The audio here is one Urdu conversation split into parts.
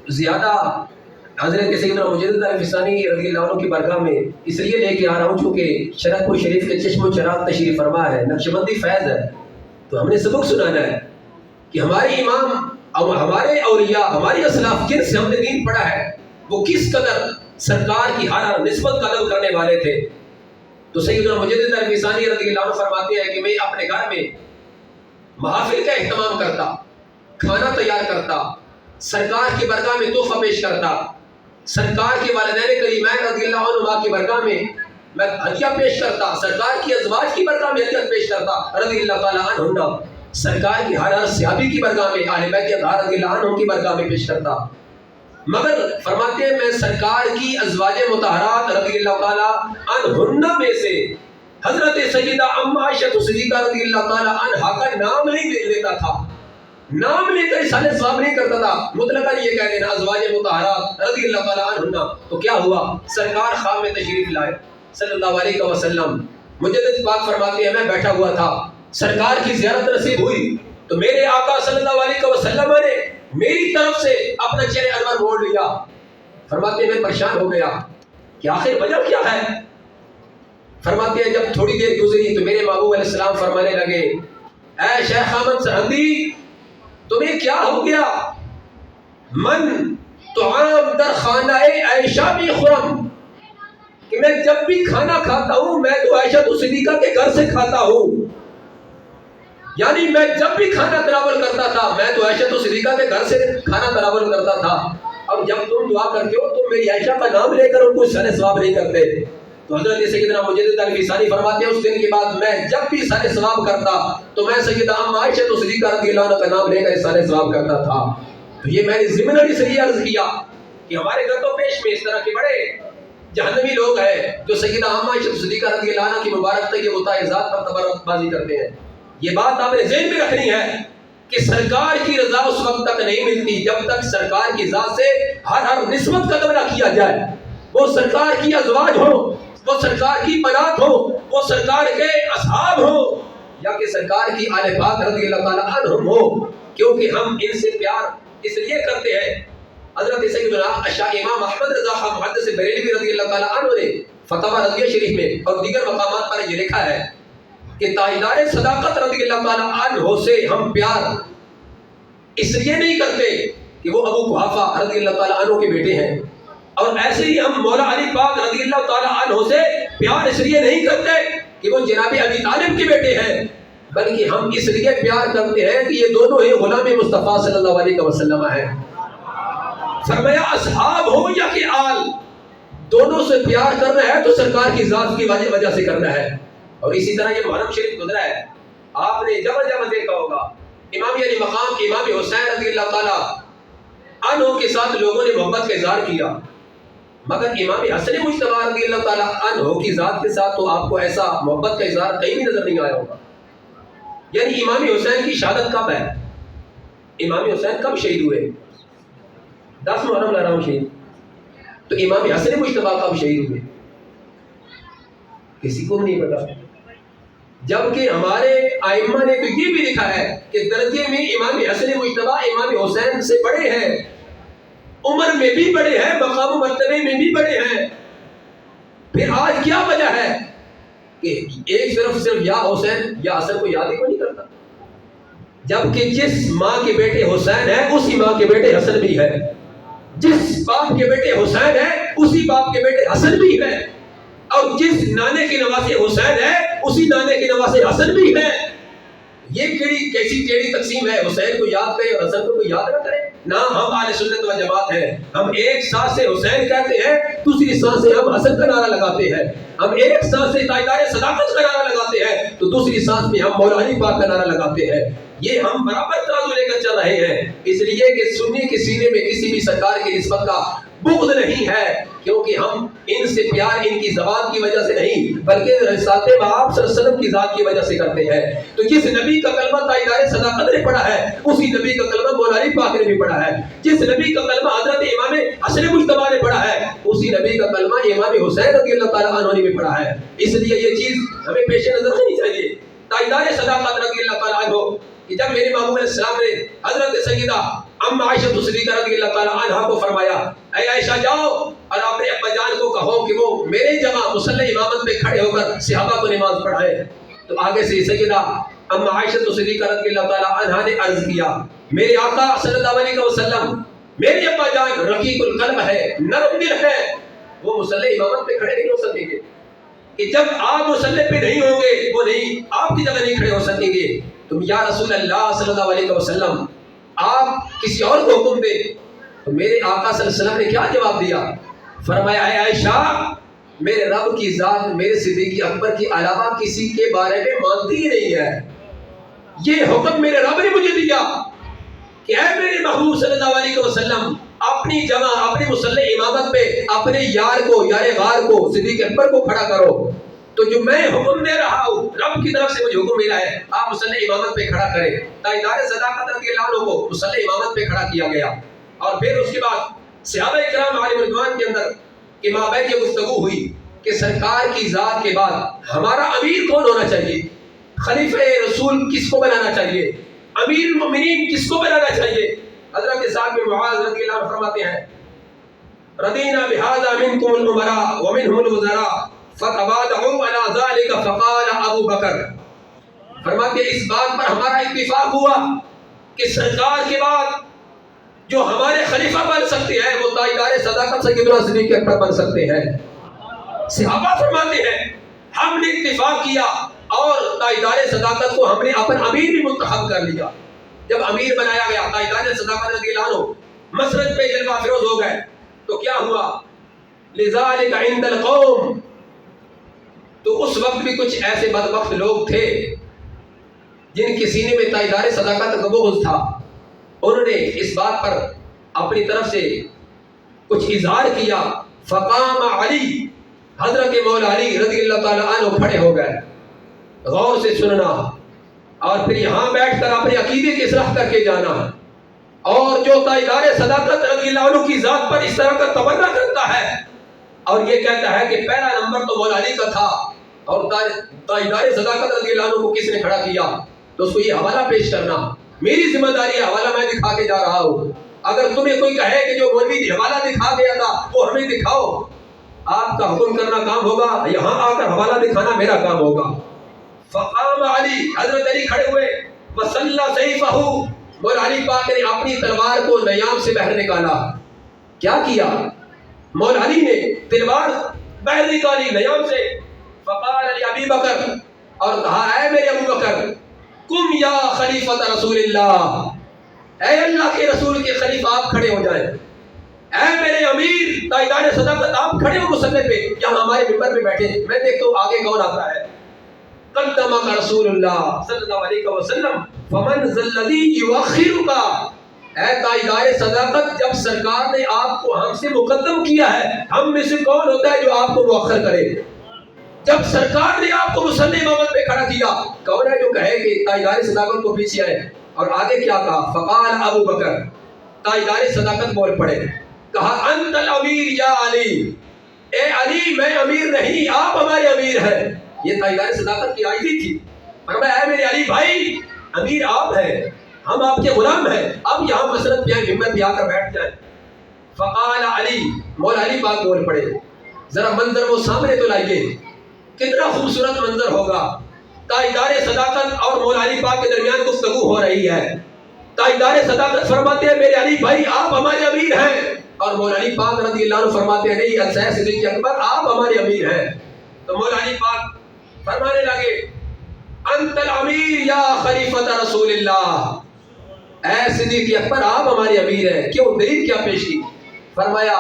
زیادہ حضرت سیدنا مجدد الفسانی رضی اللہ عنہ کی برگاہ میں اس لیے لے کے آ رہا ہوں چونکہ شرف پور شریف کے چشم و چراغ تشریف فرما ہے، نقشبندی فیض ہے، تو ہم نے سبق سنانا ہے کہ ہمارے امام اور ہمارے اولیاء، ہماری اسلاف جن سے ہم نے دین پڑھا ہے وہ کس قدر سرکار کی ہر نسبت کا ادب کرنے والے تھے۔ تو سیدنا مجدد الفسانی رضی اللہ عنہ فرماتے ہیں کہ میں اپنے گھر میں محافل کا اہتمام کرتا، کھانا تیار کرتا، سرکار کی برگاہ میں تحفہ پیش کرتا، سرکار کے والدین کریمین رضی اللہ عنہما کی برگاہ میں ہدیہ پیش کرتا، سرکار کی ازواج کی برگاہ میں ہدیہ پیش کرتا رضی اللہ تعالیٰ عنہ، سرکار کی ہر صحابی کی برگاہ میں، اہل بیت اطہار رضی اللہ عنہم کی برگاہ میں پیش کرتا، مگر فرماتے ہیں میں سرکار کی ازواج مطہرات رضی اللہ تعالیٰ عنہن میں سے حضرت سیدہ ام عائشہ صدیقہ رضی اللہ تعالیٰ عنہا کا نام نہیں لیتا تھا، نام لے کر رسالے ثواب نہیں کرتا تھا، مطلقاً یہ کہہ دینا ازواج مطہرات رضی اللہ تعالیٰ عنہن۔ تو کیا ہوا؟ سرکار خواب میں تشریف لائے صلی اللہ علیہ وسلم، مجدد پاک فرماتے ہیں میں بیٹھا ہوا تھا، سرکار کی زیارت نصیب ہوئی تو میرے آقا صلی اللہ علیہ وسلم نے میری طرف سے اپنا چہرے انور موڑ لیا۔ فرماتے ہیں میں پریشان ہو گیا کہ آخر وجہ کیا ہے؟ فرماتے ہیں جب تھوڑی دیر گزری تو میرے محبوب علیہ السلام فرمانے لگے اے شیخ احمد سرحدی تمہیں کیا ہو گیا؟ من طعام در خانہ عائشہ بھی خرم، کہ میں جب بھی کھانا کھاتا ہوں میں تو عائشہ صدیقہ کے گھر سے کھاتا ہوں، یعنی میں جب بھی کھانا تناول کرتا تھا میں تو عائشہ صدیقہ کے گھر سے کھانا تناول کرتا تھا، اب جب تم دعا کرتے ہو تو میری عائشہ کا نام لے کر ان کو سارے ثواب نہیں کرتے۔ تو حضرت سیدنا مجدد الفسانی فرماتے ہیں اس دن کے بعد میں جب بھی سارے ثواب کرتا تو میں سیدہ ام عائشہ صدیقہ رضی اللہ عنہ کا نام لے کر سارے ثواب کرتا تھا۔ تو یہ میں نے ضمنی سے یہ عرض کیا کہ ہمارے گھر تو پیش میں اس طرح کے بڑے جہنمی لوگ ہیں جو سیدہ ام عائشہ صدیقہ رضی اللہ عنہ کی مبارک طیب ذات پر تبرک بازی کرتے ہیں۔ یہ بات آپ نے ذہن میں رکھنی ہے کہ سرکار کی رضا اس وقت تک نہیں ملتی جب تک سرکار کی ذات سے ہر نسبت کا تبرہ کیا جائے، وہ سرکار کی ازواج ہو، وہ سرکار کی بنات ہو، وہ سرکار کے اصحاب ہو، یا کہ سرکار کی آل پاک رضی اللہ تعالیٰ عنہم ہو، کیونکہ ہم ان سے پیار اس لیے کرتے ہیں۔ حضرت سیدنا امام احمد رضا خان محدث بریلوی رضی اللہ تعالیٰ عنہ نے فتاوی رضویہ شریف میں اور دیگر مقامات پر یہ لکھا ہے کہ تاجدار صداقت رضی اللہ تعالیٰ عنہ سے ہم پیار اس لیے نہیں کرتے کہ وہ ابو قحافہ رضی اللہ تعالیٰ عنہ کے بیٹے ہیں، اور ایسے ہی ہم مولا علی پاک رضی اللہ تعالیٰ عنہ سے پیار اس لیے نہیں کرتے کہ وہ جناب ابی طالب کے بیٹے ہیں، بلکہ ہم اس لیے پیار کرتے ہیں کہ یہ دونوں ہی غلام مصطفیٰ صلی اللہ علیہ وسلم ہیں۔ فرمایا اصحاب ہو یا کہ آل، دونوں سے پیار کرنا ہے تو سرکار کی ذات کی وجہ سے کرنا ہے۔ اور اسی طرح یہ محرم شریف گزرا ہے، آپ نے جب دیکھا ہوگا امام علی مقام امام حسین رضی اللہ تعالیٰ عنہ کے ساتھ لوگوں نے محبت کا اظہار کیا، مگر امام حسن مجتبی رضی اللہ تعالیٰ عنہ کی ذات کے ساتھ تو آپ کو ایسا محبت کا اظہار کہیں بھی نظر نہیں آیا ہوگا۔ یعنی امام حسین کی شہادت کب ہے؟ امام حسین کب شہید ہوئے؟ 10 محرم لا رہا ہوں شہید، تو امام حسن مجتبی کب شہید ہوئے؟ کسی کو نہیں پتا، جبکہ ہمارے ائمہ نے تو یہ بھی لکھا ہے کہ درجے میں امام حسن مجتبی امام حسین سے بڑے ہیں، عمر میں بھی بڑے ہیں، مقام و مرتبے میں بھی بڑے ہیں۔ پھر آج کیا وجہ ہے کہ ایک صرف یا حسین یا حسن کو یاد ہی کوئی نہیں کرتا، جبکہ جس ماں کے بیٹے حسین ہیں اسی ماں کے بیٹے حسن بھی ہے، جس باپ کے بیٹے حسین ہیں اسی باپ کے بیٹے حسن بھی ہے، اور جس نانے کے نواسے حسین ہے اسی نانے کے نواسے حسن بھی ہے۔ یہ کیسی ٹیڑھی تقسیم ہے، حسین کو یاد کرے اور حسن کو کوئی یاد نہ کرے؟ نہ، ہم اہل سنت و جماعت ہیں، ہم ایک سانس سے حسین کہتے ہیں، دوسری سانس سے ہم حسن کا نعرہ لگاتے ہیں، ہم ایک سانس سے تاجدار صداقت کا نعرہ لگاتے ہیں تو دوسری سانس میں ہم مولا علی پاک کا نعرہ لگاتے ہیں۔ یہ ہم برابر ترازو لے کر چل رہے ہیں، اس لیے کہ سنی کے سینے میں کسی بھی سرکار کی نسبت کا بغض نہیں ہے، کیونکہ ہم ان سے پیار ان کی زبان کی وجہ سے نہیں بلکہ رسالت مآب صلی اللہ علیہ وسلم کی ذات کی وجہ سے کرتے ہیں۔ تو جس نبی کا کلمہ تاجدار صداقت نے پڑھا ہے اسی نبی کا کلمہ مولا علی پاک نے بھی پڑھا ہے، جس نبی کا کلمہ حضرت امام حسن مجتبی نے پڑھا ہے اسی نبی کا کلمہ امام حسین رضی اللہ تعالیٰ عنہ نے بھی پڑھا ہے۔ اس لیے یہ چیز ہمیں پیش نظر رکھنی چاہیے۔ تاجدار صداقت رضی اللہ تعالیٰ عنہ کہ جب میرے محبوب علیہ السلام نے حضرت سیدہ اما عائشہ صدیقہ رضی اللہ تعالی عنہا کو فرمایا اے عائشہ جاؤ اور اپنے ابا جان کو کہو کہ وہ میرے جمع مصلی امامت پہ کھڑے ہو کر صحابہ کو نماز پڑھائے. تو آگے سے سیدہ اما عائشہ صدیقہ رضی اللہ تعالی عنہا نے عرض کیا میرے آقا صلی اللہ علیہ وسلم میرے ابا جان رقیق القلب ہے، نرم دل ہے، وہ مصلی امامت پہ کھڑے نہیں ہو سکیں گے کہ جب آپ مصلی پہ نہیں ہوں گے وہ نہیں آپ کی جگہ نہیں کھڑے ہو سکیں گے. تم یا رسول اللہ صلی اللہ علیہ وسلم آپ کسی اور کو حکم دے. تو میرے آقا صلی اللہ علیہ وسلم نے کیا جواب دیا؟ فرمایا اے عائشہ میرے رب کی ذات میرے صدیق اکبر کے علاوہ کسی کے بارے میں مانتی ہی نہیں ہے. یہ حکم میرے رب نے مجھے دیا کہ اے میرے محبوب صلی اللہ علیہ وسلم اپنی جگہ اپنی مصلی امامت پہ اپنے یار کو یار غار کو صدیق اکبر کو کھڑا کرو. تو جو میں حکم دے رہا ہوں رب کی طرف سے مجھے حکم ملا ہے آپ مصلی امامت پہ کھڑا کریں. تاجدار صداقت رضی اللہ عنہ کو مصلی امامت پہ کھڑا کیا گیا اور پھر اس کے بعد صحابہ کرام علیہ رضوان کے اندر کہ مابین یہ گفتگو ہوئی کہ سرکار کی ذات کے بعد ہمارا امیر کون ہونا چاہیے، خلیفہ رسول کس کو بنانا چاہیے، امیر المؤمنین کس کو بنانا چاہیے. حضرت سعد بن معاذ رضی اللہ عنہ فرماتے ہیں رضینا بہذا منکم الامراء ومنهم الوزراء فتبادعوا على ذلك فقال ابو بکر. فرماتے ہیں اس بات پر ہمارا اتفاق ہوا کہ سرکار کے بعد جو ہمارے خلیفہ بن سکتے ہیں وہ تاجدار صداقت سیدنا صدیق اکبر بن سکتے ہیں. صحابہ فرماتے ہیں ہم نے اتفاق کیا اور تاجدار صداقت کو ہم نے اپنا امیر بھی منتخب کر لیا. جب امیر بنایا گیا تاجدار صداقت رضی اللہ عنہ مسرت پہ جلوہ فروز ہو گئے تو کیا ہوا لذالک عند القوم. تو اس وقت بھی کچھ ایسے بدبخت لوگ تھے جن کے سینے میں تاجدار صداقت کا بغض تھا. انہوں نے اس بات پر اپنی طرف سے کچھ اظہار کیا. فقام علی حضرت مولا علی رضی اللہ تعالی عنہ کھڑے ہو گئے. غور سے سننا اور پھر یہاں بیٹھ کر اپنے عقیدے کی اصلاح کر کے جانا. اور جو تاجدار صداقت رضی اللہ عنہ کی ذات پر اس طرح کا تبرہ کرتا ہے اور یہ کہتا ہے کہ پہلا نمبر تو مولا علی کا تھا اور تاجدار صداقت رضی اللہ عنہ کو کس نے کھڑا کیا، تو اس کو یہ حوالہ پیش کرنا میری ذمہ داری ہے. حوالہ میں دکھا کے جا رہا ہوں. اگر تمہیں کوئی کہے کہ جو مولوی حوالہ دکھا گیا تھا وہ ہمیں دکھاؤ، آپ کا حکم کرنا کام ہوگا، یہاں آ کر حوالہ دکھانا میرا کام ہوگا. فقام علی حضرت علی کھڑے ہوئے وصلى سیفہ. مولا علی پاک نے اپنی تلوار کو نیام سے باہر نکالا. کیا کیا؟ مولا علی نے تلوار باہر نکالی نیام سے. فقال علی ابی بکر اور کہا اے میرے ابو بکر کم یا خلیفۃ رسول اللہ، اے اللہ کے رسول کے خلیفہ آپ کھڑے ہو جائیں. اے میرے امیر تاجدار صداقت آپ کھڑے ہو مصلی پہ، یہاں ہمارے ممبر پہ بیٹھے، میں دیکھتا ہوں آگے کون آتا ہے. قدمک رسول اللہ صلی اللہ علیہ وسلم فمن ذا الذی یؤخرک. اے تاجدار صداقت جب سرکار نے آپ کو ہم سے مقدم کیا ہے ہم میں سے کون ہوتا ہے جو آپ کو مؤخر کرے؟ جب سرکار نے آپ کو مصلی امامت پہ کھڑا کیا کون ہے جو کہے کہ تاجدار صداقت کو پیچھے آئے؟ اور آگے کیا کہا؟ فقال ابو بکر. تاجدار صداقت بول پڑے، کہا انت الامیر یا علی. اے علی میں امیر نہیں آپ ہمارے امیر ہیں. یہ تاجدار صداقت کی آئیدی تھی. فرمایا اے میرے علی بھائی امیر آپ ہیں، ہم آپ کے غلام ہیں، اب یہاں مسرت پہ ممبر پہ آ کر بیٹھ جائیں. فقال علی مولا علی پاک بول پڑے. ذرا منظر وہ سامنے تو لائیے، کتنا خوبصورت منظر ہوگا. تاجدار صداقت اور مولا علی پاک کے درمیان گفتگو ہو رہی ہے. تاجدار صداقت فرماتے ہیں میرے علی بھائی آپ ہمارے امیر ہیں، اور مولا علی پاک رضی اللہ عنہ فرماتے ہیں نہیں السیف صدیق اکبر آپ ہمارے امیر ہیں. تو مولا علی پاک فرمانے لگے انت الامیر یا خلیفۃ رسول اللہ. اے صدیق اکبر آپ ہمارے امیر ہیں. کیوں؟ دلیل کیا پیش کی؟ فرمایا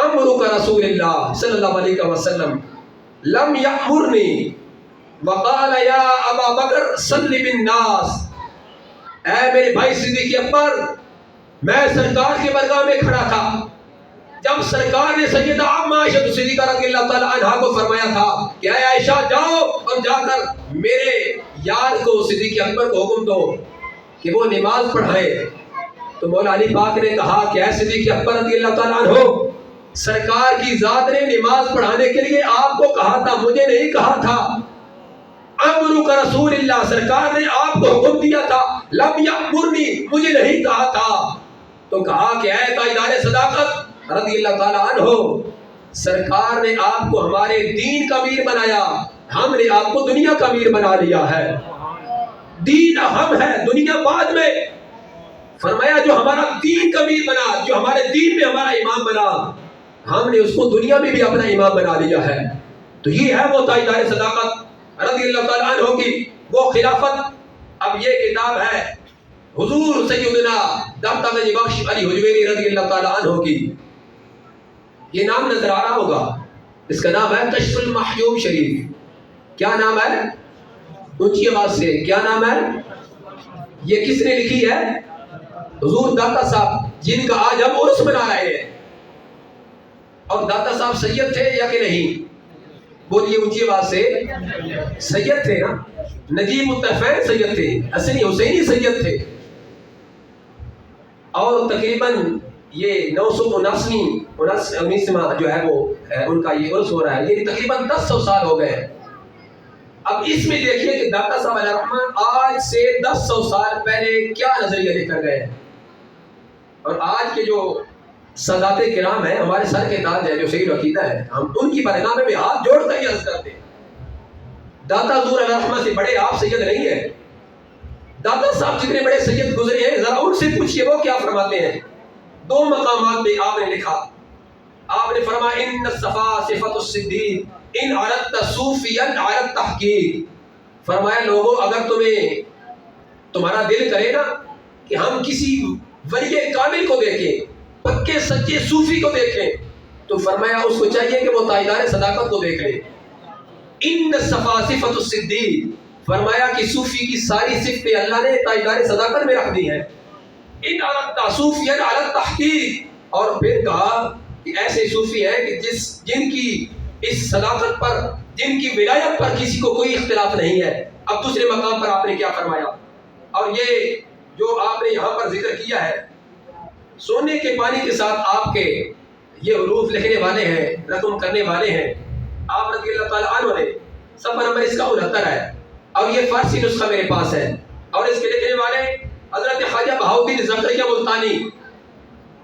امرک رسول اللہ صلی اللہ علیہ وسلم لم یأمرنی وقال یا ابا بکر صلی بالناس. اے میرے بھائی صدیق اکبر میں سرکار کے برگاہ میں کھڑا تھا جب سرکار نے سیدہ عامہ عائشہ صدیقہ رضی اللہ تعالی عنہا کو فرمایا تھا کہ اے عائشہ جاؤ اور جا کر میرے یار کو صدیق اکبر کو حکم دو کہ وہ نماز پڑھائے. تو مولا علی پاک نے کہا کہ اے صدیق اکبر رضی اللہ تعالی عنہ سرکار کی ذات نے نماز پڑھانے کے لیے آپ کو کہا تھا، مجھے نہیں کہا تھا. امرک رسول اللہ سرکار نے آپ کو حکم دیا تھا لم یأمرنی، مجھے نہیں کہا تھا. تو کہا کہ اے تاجدار صداقت رضی اللہ تعالیٰ عنہ، سرکار نے آپ کو ہمارے دین کا امیر بنایا، ہم نے آپ کو دنیا کا امیر بنا لیا ہے. دین اہم ہے، دنیا بعد میں. فرمایا جو ہمارا دین کا امیر بنا، جو ہمارے دین میں ہمارا امام بنا، ہم نے اس کو دنیا میں بھی اپنا امام بنا لیا ہے. تو یہ ہے وہ تاجدار صداقت رضی اللہ تعالیٰ عنہ کی وہ خلافت. اب یہ کتاب ہے حضور سیدنا داتا گنج بخش علی حجویری رضی اللہ تعالیٰ عنہ کی. یہ نام نظر آ رہا ہوگا، اس کا نام ہے کشف المحجوب شریف. کیا نام ہے؟ اونچی آواز سے کیا نام ہے؟ یہ کس نے لکھی ہے؟ حضور داتا صاحب، جن کا آج ہم عرس منا رہے ہیں. اور داتا صاحب سید تھے یا کہ نہیں؟ بولیے اونچی آواز سے. سید تھے نا، نجیب الطرفین سید تھے، حسنی حسینی سید تھے. اور تقریباً یہ 979واں جو ہے وہ ان کا یہ عرس ہو رہا ہے، یہ تقریباً 1000 سال ہو گئے. اب اس میں دیکھیے کہ داتا صاحب علیہ الرحمن آج سے 1000 سال پہلے کیا نظریہ لے کر گئے. اور آج کے جو سادات کرام ہیں، ہمارے سر کے تاج ہیں جو شہید عقیدہ ہے، ہم ان کی برگاہ میں بھی ہاتھ جوڑ کر ہی عرض کرتے ہیں. داتا حضور علیہ الرحمن سے بڑے آپ سید نہیں ہیں. داتا صاحب جتنے بڑے سید گزرے ہیں، ذرا ان سے پوچھئے وہ کیا فرماتے ہیں. 2 مقامات پہ آپ نے لکھا. آپ نے فرمایا ان الصفا صفت الصدیق ان عرضت صوفیا عرضت تحقیق. فرمایا لوگوں اگر تمہارا دل کرے نا کہ ہم کسی ولی کامل کو دیکھیں، پکے سچے صوفی کو دیکھیں، تو فرمایا اس کو چاہیے کہ وہ تاجدار صداقت کو دیکھ لے. ان الصفا صفت الصدیق، فرمایا کہ صوفی کی ساری صفتیں اللہ نے تاجدار صداقت میں رکھ دی ہیں. ان عرضت صوفیا عرضت تحقیق، اور پھر کہا کہ ایسے صوفی ہیں کہ جن کی اس صداقت پر، جن کی ولایت پر کسی کو کوئی اختلاف نہیں ہے. اب دوسرے مقام پر آپ نے کیا فرمایا، اور یہ جو آپ نے یہاں پر ذکر کیا ہے، سونے کے پانی کے ساتھ آپ کے یہ حروف لکھنے والے ہیں، رقم کرنے والے ہیں آپ رضی اللہ تعالیٰ عنہ نے. صفحہ نمبر اس کا 69 ہے، اور یہ فارسی نسخہ میرے پاس ہے. اور اس کے لکھنے والے حضرت خواجہ بہاؤالدین زکریا ملتانی،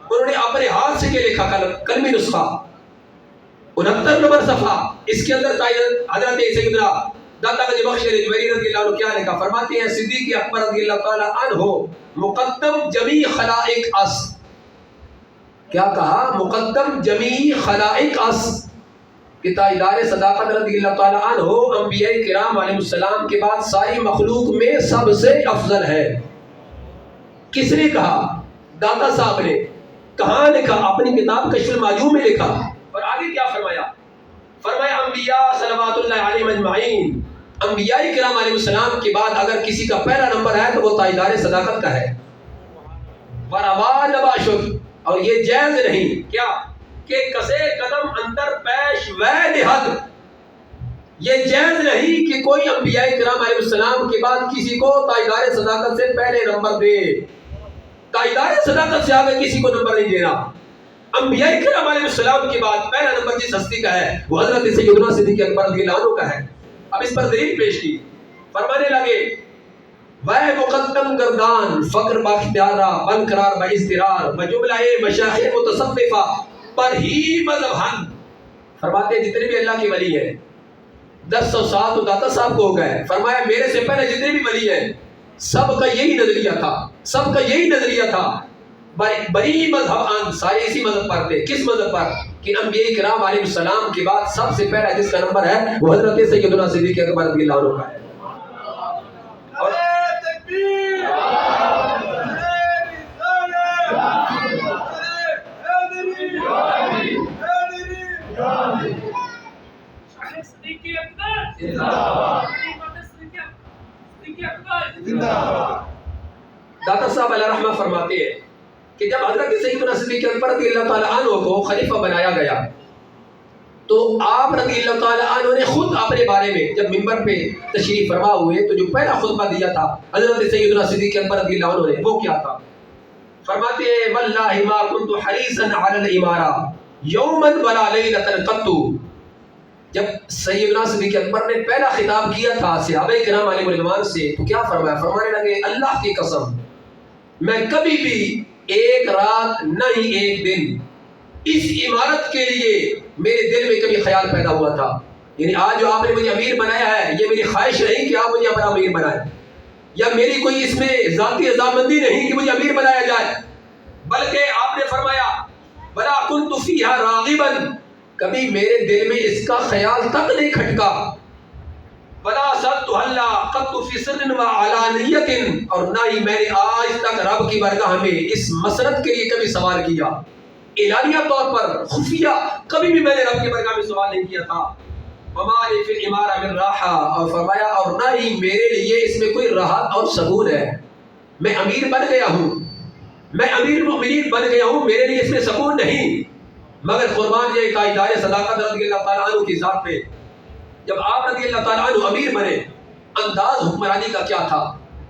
انہوں نے اپنے ہاتھ سے یہ لکھا کلمی نسخہ 69 نمبر صفحہ. اس کے اندر حضرت سیدنا داتا گنج بخش علی حجویری رضی اللہ عنہ کیا لکھا. فرماتے ہیں صدیق اکبر رضی اللہ تعالیٰ عنہ مقدم جمیع خلائق اس. کیا کہا؟ مقدم جمیع خلائق اس، کہ تاجدار صداقت رضی اللہ تعالیٰ عنہ انبیاء کرام علیہ السلام کے بعد ساری مخلوق میں سب سے افضل ہے. کس نے کہا؟ داتا صاحب نے. کہاں لکھا؟ اپنی کتاب کشف المحجوب میں لکھا. اور آگے کیا فرمایا؟ فرمایا انبیاء صلوات اللہ علیہم اجمعین، انبیاء کرام علیہ السلام کے بعد اگر کسی کا پہلا نمبر ہے تو وہ تاجدار صداقت کا ہے. وروا نباشد، اور یہ جائز نہیں کیا کہ کسے قدم اندر پیش و نہد، یہ جائز نہیں کہ کوئی انبیاء کرام علیہ السلام کے بعد کسی کو تاجدار صداقت سے پہلے نمبر دے. تاجدار صداقت سے آگے کسی کو نمبر نہیں دینا. انبیاء کرام علیہ السلام کے بعد پہلا نمبر جس ہستی کا ہے وہ حضرت سیدنا صدیق اکبر رضی اللہ عنہ کا ہے. اب اس پر دلیل پیش کی. فرمانے لگے وہ مقدم گردان فقر باختیارہ بن قرار با اضطرار بجملہ مشایخ متصوفہ پر ہی مذہبن. فرماتے ہیں جتنے بھی اللہ کے ولی ہیں 1000 سال تو داتا صاحب کو ہو گئے. فرمایا میرے سے پہلے جتنے بھی ولی ہیں سب کا یہی نظریہ تھا، سب کا یہی نظریہ تھا. بری مذہب سارے اسی مذہب پر تھے. کس مذہب پر؟ کہ انبیاء کرام علیہ السلام کے بعد سب سے پہلا جس کا نمبر ہے وہ حضرت سیدنا صدیق اکبر رضی اللہ عنہ کا ہے. اور داتا صاحب علیہ رحمہ فرماتے ہیں کہ جب حضرت سیدنا صدیق اکبر رضی اللہ تعالیٰ عنہ کو خلیفہ بنایا گیا تو آپ رضی اللہ تعالیٰ عنہ نے خود اپنے بارے میں جب منبر پہ تشریف فرما ہوئے تو جو پہلا خطبہ دیا تھا حضرت سیدنا صدیق اکبر رضی اللہ عنہ نے وہ کیا تھا؟ فرماتے ہیں واللہ ما كنت حریصا علی الامارہ یوما ولا لیلۃ قط. جب سیدنا صدیق اکبر نے پہلا خطاب کیا تھا صحابہ کرام علیہ رضوان سے تو کیا فرمایا؟ فرمانے لگے اللہ کی قسم میں کبھی بھی ایک رات نہ ہی ایک دن اس عمارت کے لیے میرے دل میں کبھی خیال پیدا ہوا تھا، یعنی آج جو آپ نے مجھے امیر بنایا ہے یہ میری خواہش نہیں کہ آپ مجھے اپنا امیر بنائیں، یا میری کوئی اس میں ذاتی رضامندی نہیں کہ مجھے امیر بنایا جائے، بلکہ آپ نے فرمایا بلا کنت فیہا راغبا، کبھی میرے دل میں اس کا خیال تک نہیں کھٹکا، بلا سألت اللہ قط فی سر و علانیت، اور نہ ہی میں نے آج تک رب کی بارگاہ میں اس مسرت کے لیے کبھی سوال کیا، اعلانیہ طور پر خفیہ کبھی بھی میں نے رب کی بارگاہ میں سوال نہیں کیا تھا، وما لی فی الامارہ من راحہ، اور فرمایا اور نہ ہی میرے لیے اس میں کوئی راحت اور سکون ہے، میں امیر بن گیا ہوں، میں امیر المؤمنین بن گیا ہوں، میرے لیے اس میں سکون نہیں، مگر قربان یہ تاجدار صداقت رضی اللہ تعالیٰ عنہ کی ذات پہ جب آپ رضی اللہ تعالیٰ عنہ امیر بنے انداز حکمرانی کا کیا تھا؟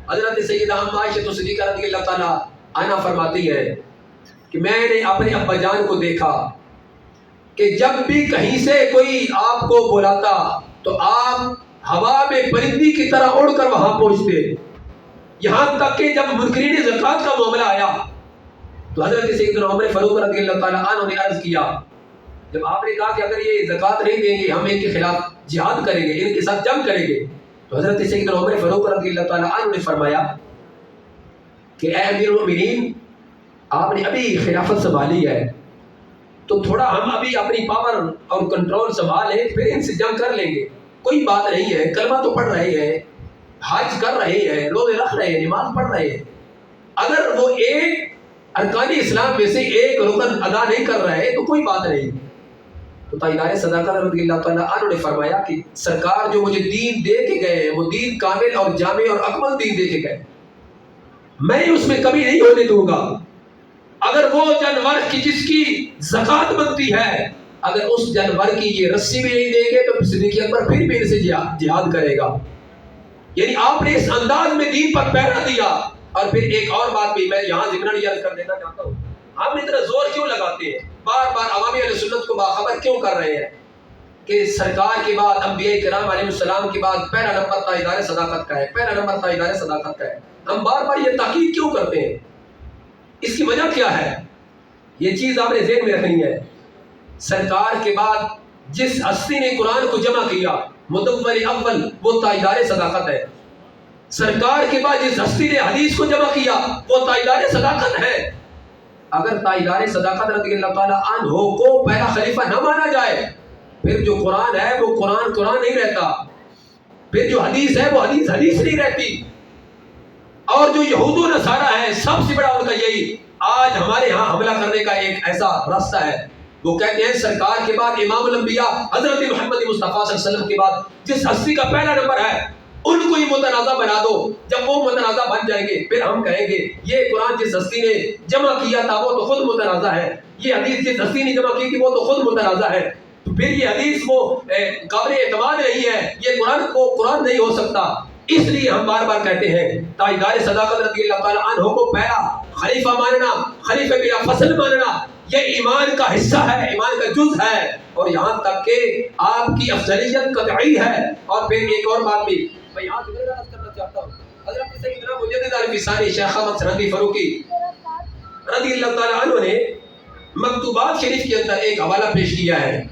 حضرت سیدہ عائشہ صدیقہ رضی اللہ تعالیٰ عنہ فرماتی ہے کہ میں نے اپنے ابا جان کو دیکھا کہ جب بھی کہیں سے کوئی آپ کو بلاتا تو آپ ہوا میں پرندی کی طرح اڑ کر وہاں پہنچتے، یہاں تک کہ جب منکرین زکوٰۃ کا معاملہ آیا تو حضرت سیدنا عمر فاروق رضی اللہ تعالیٰ عنہ نے عرض کیا، جب آپ نے کہا کہ اگر یہ زکوٰۃ نہیں دیں گے ہم ان کے خلاف جہاد کریں گے، ان کے ساتھ جنگ کریں گے، تو حضرت سیدنا عمر فاروق رضی اللہ تعالیٰ عنہ نے فرمایا کہ اے امیر المؤمنین آپ نے ابھی خلافت سنبھالی ہے تو تھوڑا ہم ابھی اپنی پاور اور کنٹرول سنبھالیں، پھر ان سے جنگ کر لیں گے، کوئی بات نہیں ہے، کلمہ تو پڑھ رہے ہیں، حج کر رہے ہیں، روزے رکھ رہے ہیں، نماز پڑھ رہے ہیں، اگر وہ ایک ارکان اسلام میں سے ایک رکن ادا نہیں کر رہے تو کوئی بات نہیں۔ تو تاجدار صداقت رضی اللہ تعالیٰ عنہ نے فرمایا کہ سرکار جو مجھے دین دے کے گئے ہیں وہ دین کامل اور جامع اور اکمل دین دے کے گئے، میں اس میں کمی نہیں ہونے دوں گا، اگر وہ جانور کی جس کی زکوٰۃ بنتی ہے اگر اس جانور کی یہ رسی بھی نہیں دیں گے تو صدیق اکبر پھر بھی ان سے جہاد کرے گا، یعنی آپ نے اس انداز میں دین پر پہرا دیا۔ اور پھر ایک اور بات بھی میں یہاں ضمن یاد کر دینا چاہتا ہوں، ہم اتنا زور کیوں لگاتے ہیں، بار بار عوام اہل سنت کو باخبر کیوں کر رہے ہیں کہ سرکار کے بعد انبیاء کرام علیہ السلام کے بعد پہلا نمبر تاجدار صداقت کا ہے، پہلا نمبر تاجدار صداقت کا ہے، ہم بار بار یہ تاکید کیوں کرتے ہیں؟ اس کی وجہ کیا ہے؟ یہ چیز آپ نے ذہن میں رکھنی ہے، سرکار کے بعد جس ہستی نے قرآن کو جمع کیا مدور اول وہ تاجدار صداقت ہے، سرکار کے بعد جس ہستی نے حدیث کو جمع کیا وہ تاجدار صداقت ہے، اگر تاجدار صداقت رضی اللہ تعالیٰ عنہ کو پہلا خلیفہ نہ مانا جائے پھر جو قرآن ہے وہ قرآن نہیں رہتا، پھر جو حدیث ہے وہ حدیث نہیں رہتی، اور جو یہود و نصارہ ہے سب سے بڑا ان کا یہی آج ہمارے ہاں حملہ کرنے کا ایک ایسا راستہ ہے، وہ کہتے ہیں سرکار کے بعد امام الانبیاء حضرت محمد مصطفیٰ صلی اللہ علیہ وسلم کے بعد جس ہستی کا پہلا نمبر ہے ان کو ہی متنازع بنا دو، جب وہ متنازع بن جائیں گے پھر ہم کہیں گے یہ قرآن جس ہستی نے جمع کیا تھا وہ تو خود متنازع ہے، یہ حدیث جس ہستی نے جمع کی تھی وہ تو خود متنازع ہے، تو پھر یہ حدیث وہ قابل اعتماد نہیں ہے، یہ قرآن نہیں ہو سکتا، اس لیے ہم بار بار کہتے ہیں تاجدار صداقت رضی اللہ تعالیٰ عنہ کو پہلا خلیفہ ماننا، خلیفہ بلا فصل ماننا یہ ایمان کا حصہ ہے، ایمان کا جز ہے، اور یہاں تک کہ آپ کی افضلیت قطعی ہے۔ اور پھر ایک اور بات بھی میں یہاں سے عرض کرنا چاہتا ہوں، حضرت سیدنا مجدد عارف ثانی شیخ احمد سرہندی فاروقی رضی اللہ تعالیٰ عنہ نے مکتوبات شریف کے اندر ایک حوالہ پیش کیا ہے،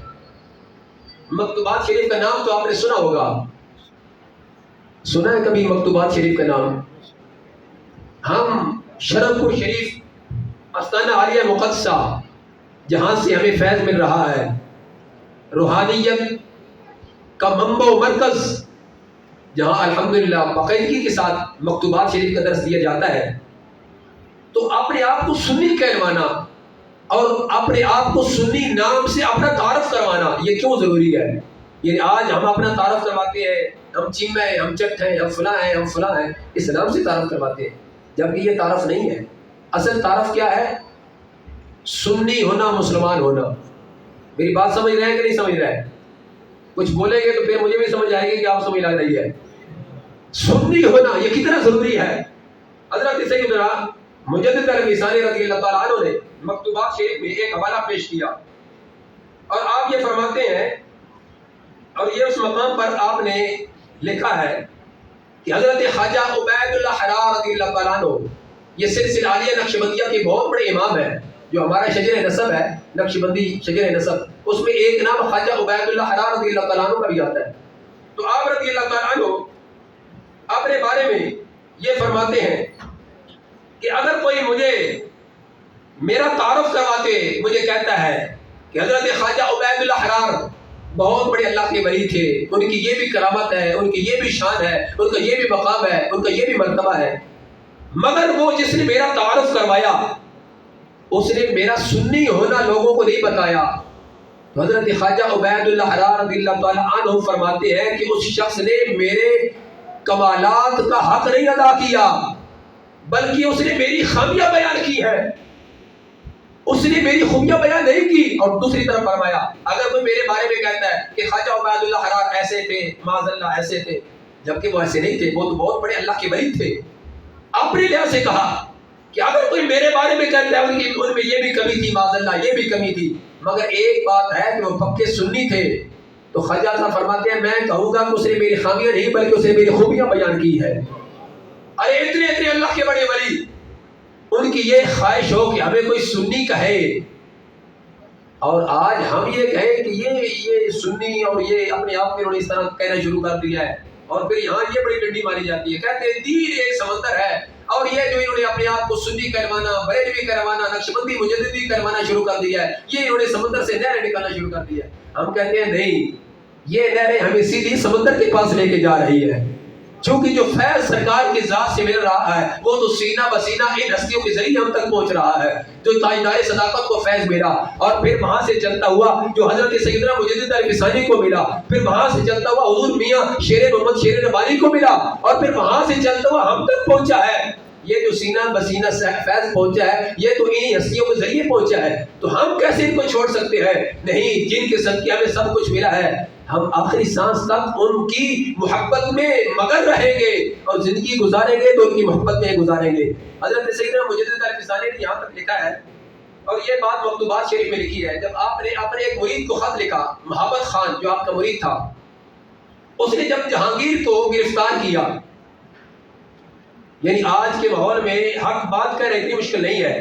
مکتوبات شریف کا نام تو آپ نے سنا ہوگا، سنا ہے کبھی مکتوبات شریف کا نام؟ ہم شرف پور شریف استانہ عالیہ مقدسہ جہاں سے ہمیں فیض مل رہا ہے، روحانیت کا منبع و مرکز جہاں الحمدللہ باقاعدگی کے ساتھ مکتوبات شریف کا درس دیا جاتا ہے، تو اپنے آپ کو سنی کہلوانا اور اپنے آپ کو سنی نام سے اپنا تعارف کروانا یہ کیوں ضروری ہے؟ یعنی آج ہم اپنا تعارف کرواتے ہیں ہم چیمہ ہیں، ہم چٹ ہیں، ہم فلاں ہیں، ہم فلاں ہیں، اس نام سے تعارف کرواتے ہیں، جبکہ یہ تعارف نہیں ہے۔ اصل تعارف کیا ہے؟ سنی ہونا، مسلمان ہونا۔ میری بات سمجھ رہے ہیں کہ نہیں سمجھ رہے ہیں؟ کچھ بولیں گے تو پھر مجھے بھی سمجھ آئے گی کہ آپ سمجھ آ رہی ہے۔ سنی ہونا یہ کتنا ضروری ہے۔ حضرت سیدنا مجدد عارف ثانی رضی اللہ تعالیٰ عنہ نے مکتوبات شریف میں ایک حوالہ پیش کیا اور آپ یہ فرماتے ہیں اور یہ اس مقام پر آپ نے لکھا ہے کہ حضرت خواجہ عبید اللہ حرار رضی اللہ تعالیٰ عنہ، یہ سلسلہ عالیہ نقشبندیہ کے بہت بڑے امام ہیں، جو ہمارا شجر نسب ہے نقشبندی شجر نسب، اس میں ایک نام خواجہ عبید اللہ حرار رضی اللہ تعالیٰ عنہ کا بھی آتا ہے۔ تو آپ رضی اللہ تعالیٰ عنہ اپنے بارے میں یہ فرماتے ہیں کہ اگر کوئی مجھے میرا تعارف کرواتے مجھے کہتا ہے کہ حضرت خواجہ عبید اللہ حرار بہت بڑے اللہ کے ولی تھے، ان کی یہ بھی کرامت ہے، ان کی یہ بھی شان ہے، ان کا یہ بھی مقام ہے، ان کا یہ بھی مرتبہ ہے، مگر وہ جس نے میرا تعارف کروایا اس نے میرا سنی ہونا لوگوں کو نہیں بتایا، تو حضرت خواجہ عبید اللہ حرار رضی اللہ تعالیٰ عنہ فرماتے ہیں کہ اس شخص نے میرے کمالات کا حق نہیں ادا کیا، بلکہ اس نے میری خامیاں بیان کی ہے، اس نے میری خوبیاں بیان نہیں کی۔ اور دوسری طرف فرمایا اگر کوئی میرے بارے میں کہتا ہے کہ خواجہ عبید اللہ حرار ایسے تھے، معاذ اللہ ایسے تھے، جبکہ وہ ایسے نہیں تھے، وہ تو بہت بڑے اللہ کے ولی تھے، اپنے لحاظ سے کہا کہ اگر کوئی میرے بارے میں کہتا ہے ان میں یہ بھی کمی تھی، معاذ اللہ یہ بھی کمی تھی، مگر ایک بات ہے کہ وہ پکے سنی تھے، تو خواجہ صاحب فرماتے ہیں میں کہوں گا کہ اس نے میری خامیاں نہیں بلکہ اس نے میری خوبیاں بیان کی ہے۔ ارے اتنے اتنے اللہ کے بڑے ولی، ان کی یہ خواہش ہو کہ ہمیں کوئی سنی کہے، اور آج ہم یہ کہیں کہ یہ سنی اور یہ اپنے آپ میں انہوں نے اس طرح کہنا شروع کر دیا ہے، اور پھر یہاں یہ بڑی ڈنڈی ماری جاتی ہے، کہتے ہیں دین ایک سمندر ہے، اور یہ جو انہوں نے اپنے آپ کو سنی کروانا، بریلوی کروانا، نقشبندی مجددی کروانا شروع کر دیا ہے، یہ انہوں نے سمندر سے نہریں نکالنا شروع کر دیا ہے۔ ہم کہتے ہیں نہیں، یہ نہریں ہمیں سیدھی سمندر کے پاس لے کے جا رہی ہے، چونکہ جو فیض سرکار کی ذات سے مل رہا ہے وہ تو سینہ بسینہ ان ہستیوں کے ذریعے ہم تک پہنچ رہا ہے، جو تاجدار صداقت کو فیض ملا، اور پھر وہاں سے چلتا ہوا جو حضرت سیدنا مجدد الفسانی کو ملا، پھر وہاں سے چلتا ہوا حضور میاں شیر محمد شیر ربانی کو ملا، اور پھر وہاں سے چلتا ہوا ہم تک پہنچا ہے۔ یہ جو سینہ بسینہ فیض پہنچا ہے یہ تو انہی ہستیوں کے ذریعے پہنچا ہے، تو ہم کیسے ان کو چھوڑ سکتے ہیں؟ نہیں، جن کے صدقے ہمیں سب کچھ ملا ہے، ہم آخری سانس تک ان کی محبت میں مگن رہیں گے، اور زندگی گزاریں گے تو ان کی محبت میں گزاریں گے۔ حضرت سیدنا مجدد الفسانی نے یہاں تک لکھا ہے، اور یہ بات مکتوبات شریف میں لکھی ہے، جب آپ نے اپنے ایک مرید کو خط لکھا، محبت خان جو آپ کا مرید تھا، اس نے جب جہانگیر کو گرفتار کیا، یعنی آج کے ماحول میں حق بات کرنا اتنی مشکل نہیں ہے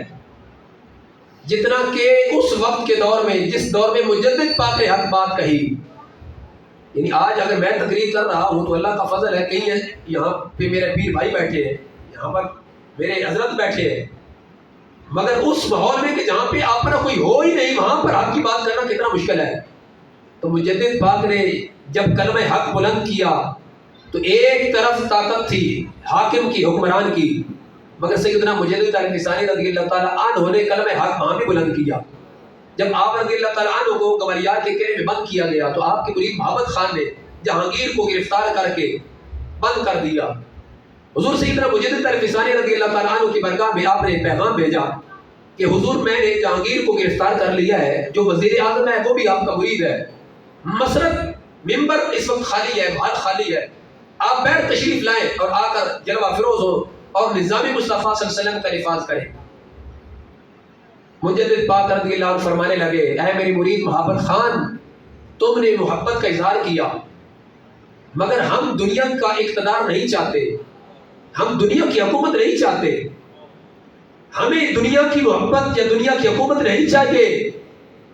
جتنا کہ اس وقت کے دور میں، جس دور میں مجدد پاک نے حق بات کہی، یعنی آج اگر میں تقریر کر رہا ہوں تو اللہ کا فضل ہے، کہیں یہاں پہ میرے پیر بھائی بیٹھے ہیں، یہاں پر میرے حضرت بیٹھے ہیں، مگر اس ماحول میں کہ جہاں پہ اپنا کوئی ہو ہی نہیں، وہاں پر حق کی بات کرنا کتنا مشکل ہے۔ تو مجدد پاک نے جب کلمہ حق بلند کیا تو ایک طرف طاقت تھی حاکم کی، حکمران کی، مگر سیدنا مجدد الفسانی رضی اللہ تعالیٰ عنہ نے کلمہ حق وہاں بھی بلند کیا۔ جب آپ رضی اللہ تعالیٰ عنہ کو گمریات کے قلعے میں بند کیا گیا تو آپ کے مرید محمد خان نے جہانگیر کو گرفتار کر کے بند کر دیا۔ حضور سیدنا مجدد الفسانی رضی اللہ تعالیٰ عنہ کی بارگاہ میں آپ نے پیغام بھیجا کہ حضور میں نے جہانگیر کو گرفتار کر لیا ہے، جو وزیر اعظم ہے وہ بھی آپ کا مرید ہے، مسرت ممبر اس وقت خالی ہے، محل خالی ہے، آپ بیر تشریف لائیں اور آ کر جلوہ فروز ہو اور نظام مصطفیٰ صلی اللہ علیہ وسلم کا نفاذ کریں۔ مجدد پاک رضی اللہ عنہ فرمانے لگے، اے میری مرید محبت خان، تم نے محبت کا اظہار کیا، مگر ہم دنیا کا اقتدار نہیں چاہتے، ہم دنیا کی حکومت نہیں چاہتے، ہمیں دنیا کی محبت یا دنیا کی حکومت نہیں چاہیے،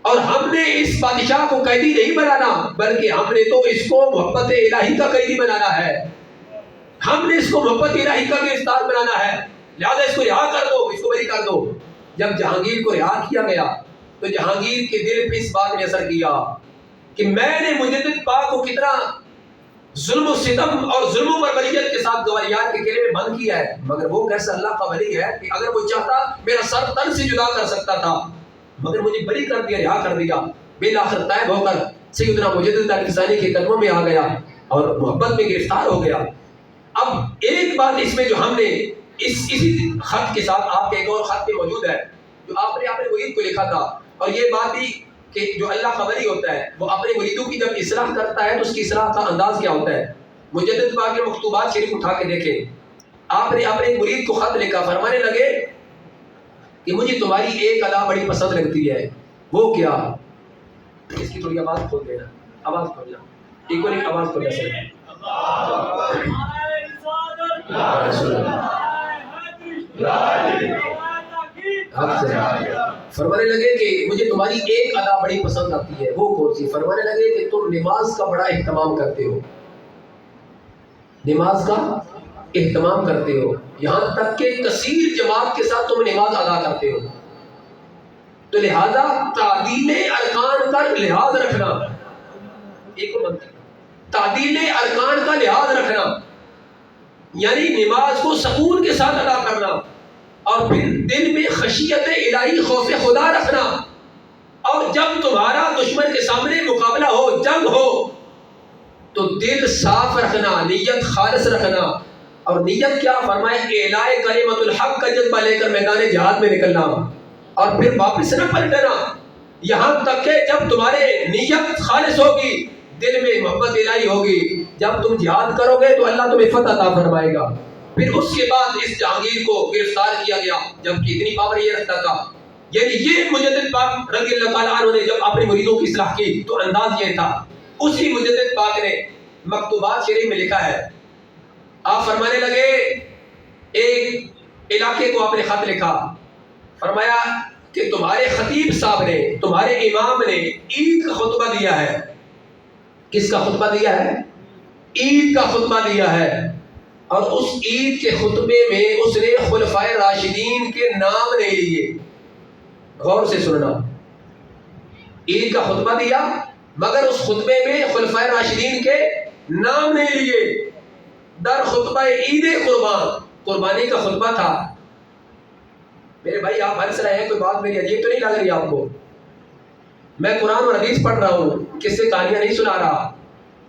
اور ہم نے اس بادشاہ کو قیدی نہیں بنانا بلکہ ہم نے تو اس کو محبت الہی کا قیدی بنانا ہے، ہم نے اس کو محبت الہی کا گرفتار بنانا ہے، لہذا اس کو رہا کر دو، اس کو بری کر دو۔ جب جہانگیر کو رہا کیا گیا تو جہانگیر کے دل پہ اس بات نے اثر کیا کہ میں نے مجدد پاک کو کتنا ظلم و ستم اور ظلم و بربریت کے ساتھ گوالیار کے قلعے میں بند کیا ہے، مگر وہ کیسا اللہ کا ولی ہے کہ اگر وہ چاہتا میرا سر تن سے جدا کر سکتا تھا، مگر مجھے بری کر دیا، رہا کر دیا۔ بالآخر طائب ہو کر سیدنا مجدد الفسانی کے قدموں میں آ گیا اور محبت میں گرفتار ہو گیا۔ اب ایک بات اس میں جو ہم نے اسی خط کے ساتھ آپ کے ایک اور خط میں موجود ہے جو آپ نے اپنے مرید کو لکھا تھا، اور یہ بات بھی کہ جو اللہ کا ولی ہوتا ہے وہ اپنے مریدوں کی جب اصلاح کرتا ہے تو اس کی اصلاح کا انداز کیا ہوتا ہے۔ مجدد پاک کے مکتوبات شریف اٹھا کے دیکھیں، آپ نے اپنے مرید کو خط لکھا، فرمانے لگے کہ مجھے تمہاری ایک ادا بڑی پسند لگتی ہے، وہ کیا؟ اس کی تھوڑی آواز کھول دینا، آواز کھولنا۔ ایک آواز کو لے سکتے فرمانے لگے کہ مجھے تمہاری ایک ادا بڑی پسند آتی ہے، وہ کون سی؟ فرمانے لگے کہ تم نماز کا بڑا اہتمام کرتے ہو، نماز کا اہتمام کرتے ہو، یہاں تک کہ کثیر جماعت کے ساتھ تم نماز ادا کرتے ہو، تو لہذا تعدیل ارکان کا لحاظ رکھنا، ایک تعدیل ارکان کا لحاظ رکھنا یعنی نماز کو سکون کے ساتھ ادا کرنا، اور پھر دل میں خشیت الہی، خوف خدا رکھنا، اور جب تمہارا دشمن کے سامنے مقابلہ ہو، جنگ ہو، تو دل صاف رکھنا، نیت خالص رکھنا۔ اور نیت کیا؟ فرمائے اعلاء کلمت الحق کا جذبہ لے کر میدان جہاد میں نکلنا، اور پھر واپس نہ پلٹنا، یہاں تک کہ جب تمہارے نیت خالص ہوگی، دل میں محبت الہی ہوگی، جب تم جہاد کرو گے تو اللہ تمہیں فتح عطا فرمائے گا۔ پھر اس کے بعد اس جہانگیر کو گرفتار کیا گیا، جبکہ اتنی پاور یہ رکھتا تھا، یعنی یہ مجدد پاک رضی اللہ تعالیٰ عنہ نے جب اپنے مریدوں کی اصلاح کی تو انداز یہ تھا۔ اسی مجدد پاک نے مکتوبات شریف میں لکھا ہے، آپ فرمانے لگے، ایک علاقے کو آپ نے خط لکھا، فرمایا کہ تمہارے خطیب صاحب نے، تمہارے امام نے عید کا خطبہ دیا ہے۔ کس کا خطبہ دیا ہے؟ عید کا خطبہ دیا ہے، اور اس عید کے خطبے میں اس نے خلفائے راشدین کے نام نہیں لیے۔ غور سے سننا، عید کا خطبہ دیا مگر اس خطبے میں خلفائے راشدین کے نام نہیں لیے۔ در خطبہ عید قربان، قربانی کا خطبہ تھا۔ میرے بھائی آپ ہنس رہے ہیں، کوئی بات میری عجیب تو نہیں لگ رہی آپ کو؟ میں قرآن اور حدیث پڑھ رہا ہوں، کس سے کہانیاں نہیں سنا رہا۔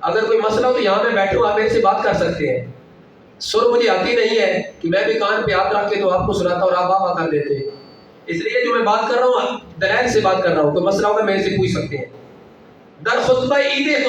اگر کوئی مسئلہ ہو تو یہاں میں بیٹھوں، آپ میرے سے بات کر سکتے ہیں۔ سر مجھے آتی نہیں ہے کہ میں بھی کان پہ ہاتھ رکھ کے تو آپ کو سناتا اور آپ واہ کر دیتے، اس لیے جو میں بات کر رہا ہوں دلائل سے بات کر رہا ہوں، کوئی مسئلہ ہوگا میرے سے پوچھ سکتے ہیں۔ در خطبہ عید